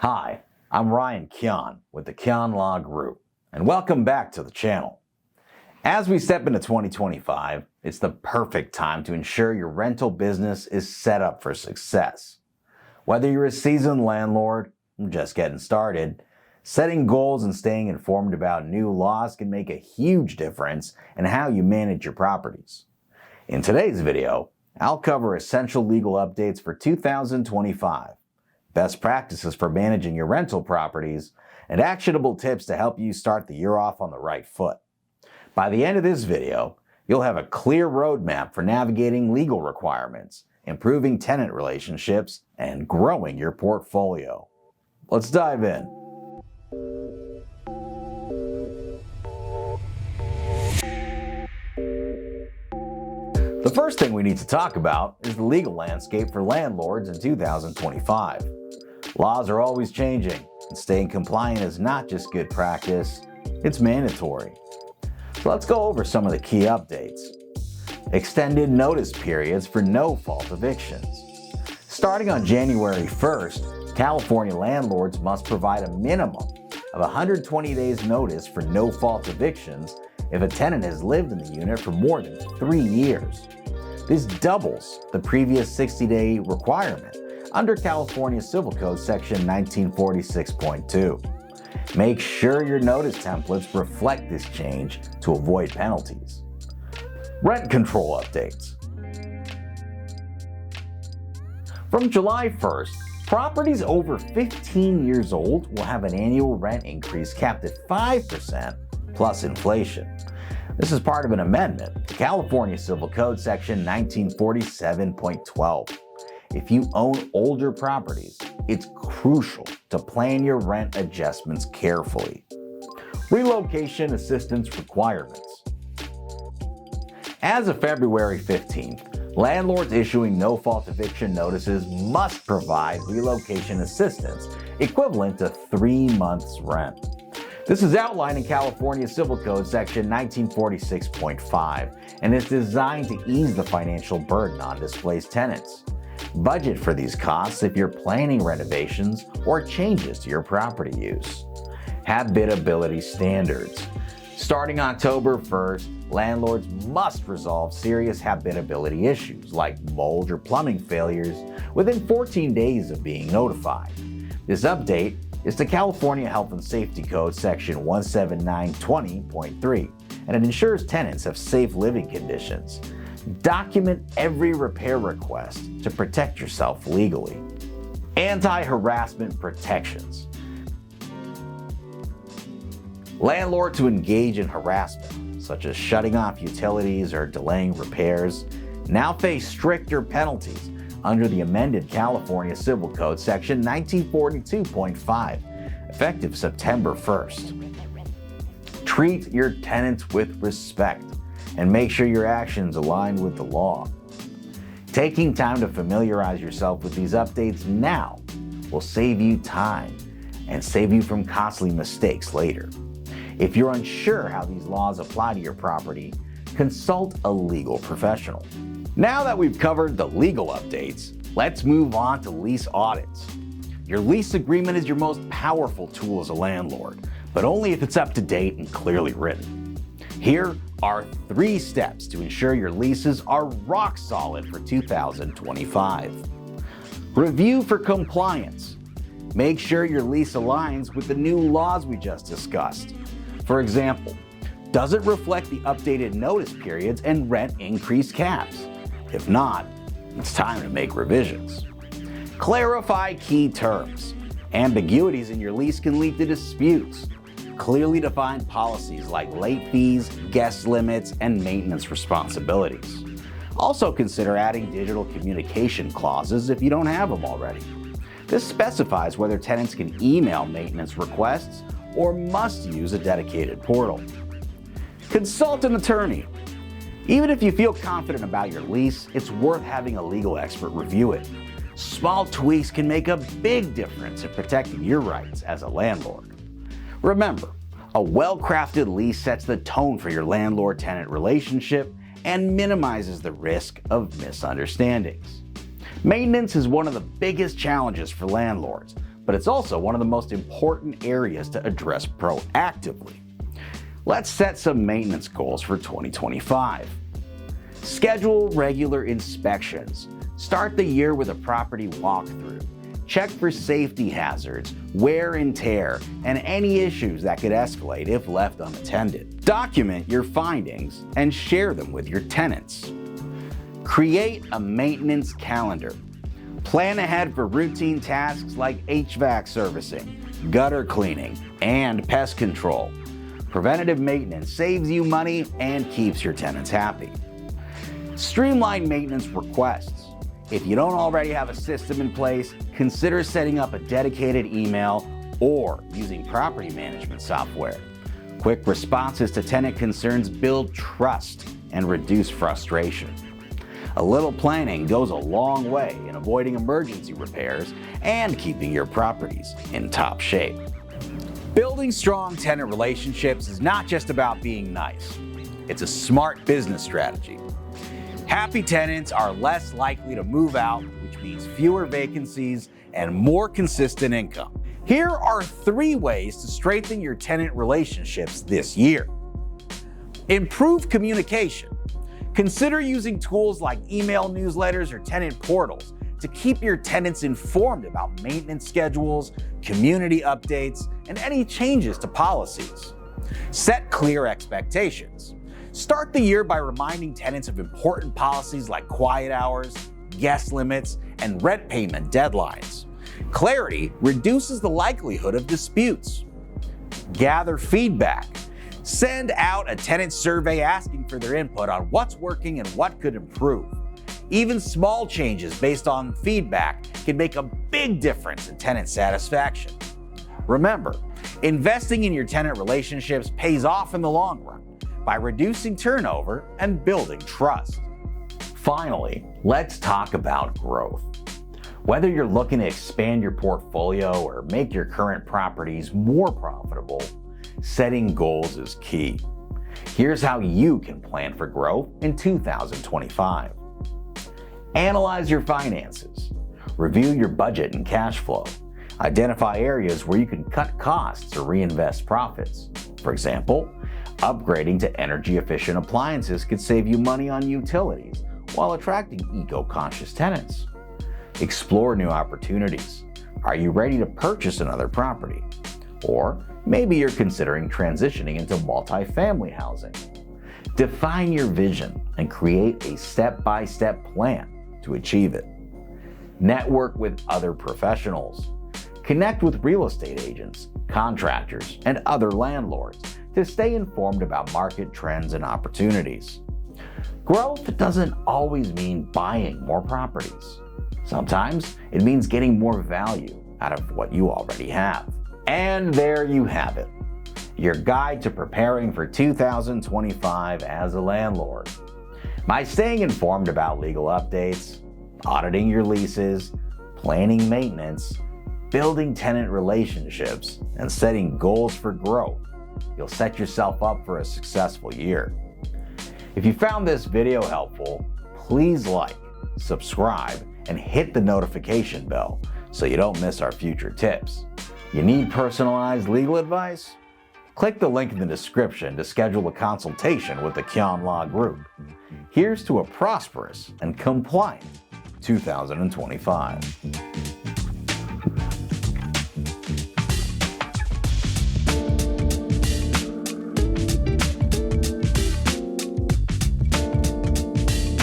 Hi, I'm Ryan Kian with the Kian Law Group, and welcome back to the channel. As we step into 2025, it's the perfect time to ensure your rental business is set up for success. Whether you're a seasoned landlord or just getting started, setting goals and staying informed about new laws can make a huge difference in how you manage your properties. In today's video, I'll cover essential legal updates for 2025, best practices for managing your rental properties, and actionable tips to help you start the year off on the right foot. By the end of this video, you'll have a clear roadmap for navigating legal requirements, improving tenant relationships, and growing your portfolio. Let's dive in. The first thing we need to talk about is the legal landscape for landlords in 2025. Laws are always changing, and staying compliant is not just good practice, it's mandatory. So let's go over some of the key updates. Extended notice periods for no-fault evictions. Starting on January 1st, California landlords must provide a minimum of 120 days notice for no-fault evictions if a tenant has lived in the unit for more than 3 years. This doubles the previous 60-day requirement under California Civil Code Section 1946.2. Make sure your notice templates reflect this change to avoid penalties. Rent control updates. From July 1st, properties over 15 years old will have an annual rent increase capped at 5% plus inflation. This is part of an amendment to California Civil Code Section 1947.12. If you own older properties, it's crucial to plan your rent adjustments carefully. Relocation assistance requirements. As of February 15th, landlords issuing no-fault eviction notices must provide relocation assistance equivalent to 3 months' rent. This is outlined in California Civil Code Section 1946.5 and is designed to ease the financial burden on displaced tenants. Budget for these costs if you're planning renovations or changes to your property use. Habitability standards. Starting October 1st, landlords must resolve serious habitability issues like mold or plumbing failures within 14 days of being notified. This update is to California Health and Safety Code Section 17920.3, and it ensures tenants have safe living conditions. Document every repair request to protect yourself legally. Anti-harassment protections. Landlords who engage in harassment, such as shutting off utilities or delaying repairs, now face stricter penalties under the amended California Civil Code Section 1942.5, effective September 1st. Treat your tenants with respect and make sure your actions align with the law. Taking time to familiarize yourself with these updates now will save you time and save you from costly mistakes later. If you're unsure how these laws apply to your property, consult a legal professional. Now that we've covered the legal updates, let's move on to lease audits. Your lease agreement is your most powerful tool as a landlord, but only if it's up to date and clearly written. Here are 3 steps to ensure your leases are rock solid for 2025. Review for compliance. Make sure your lease aligns with the new laws we just discussed. For example, does it reflect the updated notice periods and rent increase caps? If not, it's time to make revisions. Clarify key terms. Ambiguities in your lease can lead to disputes. Clearly define policies like late fees, guest limits, and maintenance responsibilities. Also consider adding digital communication clauses if you don't have them already. This specifies whether tenants can email maintenance requests or must use a dedicated portal. Consult an attorney. Even if you feel confident about your lease, it's worth having a legal expert review it. Small tweaks can make a big difference in protecting your rights as a landlord. Remember, a well-crafted lease sets the tone for your landlord-tenant relationship and minimizes the risk of misunderstandings. Maintenance is one of the biggest challenges for landlords, but it's also one of the most important areas to address proactively. Let's set some maintenance goals for 2025. Schedule regular inspections. Start the year with a property walkthrough. Check for safety hazards, wear and tear, and any issues that could escalate if left unattended. Document your findings and share them with your tenants. Create a maintenance calendar. Plan ahead for routine tasks like HVAC servicing, gutter cleaning, and pest control. Preventative maintenance saves you money and keeps your tenants happy. Streamline maintenance requests. If you don't already have a system in place, consider setting up a dedicated email or using property management software. Quick responses to tenant concerns build trust and reduce frustration. A little planning goes a long way in avoiding emergency repairs and keeping your properties in top shape. Building strong tenant relationships is not just about being nice. It's a smart business strategy. Happy tenants are less likely to move out, which means fewer vacancies and more consistent income. Here are 3 ways to strengthen your tenant relationships this year. Improve communication. Consider using tools like email newsletters or tenant portals to keep your tenants informed about maintenance schedules, community updates, and any changes to policies. Set clear expectations. Start the year by reminding tenants of important policies like quiet hours, guest limits, and rent payment deadlines. Clarity reduces the likelihood of disputes. Gather feedback. Send out a tenant survey asking for their input on what's working and what could improve. Even small changes based on feedback can make a big difference in tenant satisfaction. Remember, investing in your tenant relationships pays off in the long run by reducing turnover and building trust. Finally, let's talk about growth. Whether you're looking to expand your portfolio or make your current properties more profitable, setting goals is key. Here's how you can plan for growth in 2025. Analyze your finances. Review your budget and cash flow. Identify areas where you can cut costs or reinvest profits. For example, upgrading to energy-efficient appliances could save you money on utilities while attracting eco-conscious tenants. Explore new opportunities. Are you ready to purchase another property? Or maybe you're considering transitioning into multifamily housing. Define your vision and create a step-by-step plan to achieve it. Network with other professionals. Connect with real estate agents, contractors, and other landlords to stay informed about market trends and opportunities. Growth doesn't always mean buying more properties. Sometimes it means getting more value out of what you already have. And there you have it, your guide to preparing for 2025 as a landlord. By staying informed about legal updates, auditing your leases, planning maintenance, building tenant relationships, and setting goals for growth, you'll set yourself up for a successful year. If you found this video helpful, please like, subscribe, and hit the notification bell so you don't miss our future tips. You need personalized legal advice? Click the link in the description to schedule a consultation with the Kian Law Group. Here's to a prosperous and compliant 2025.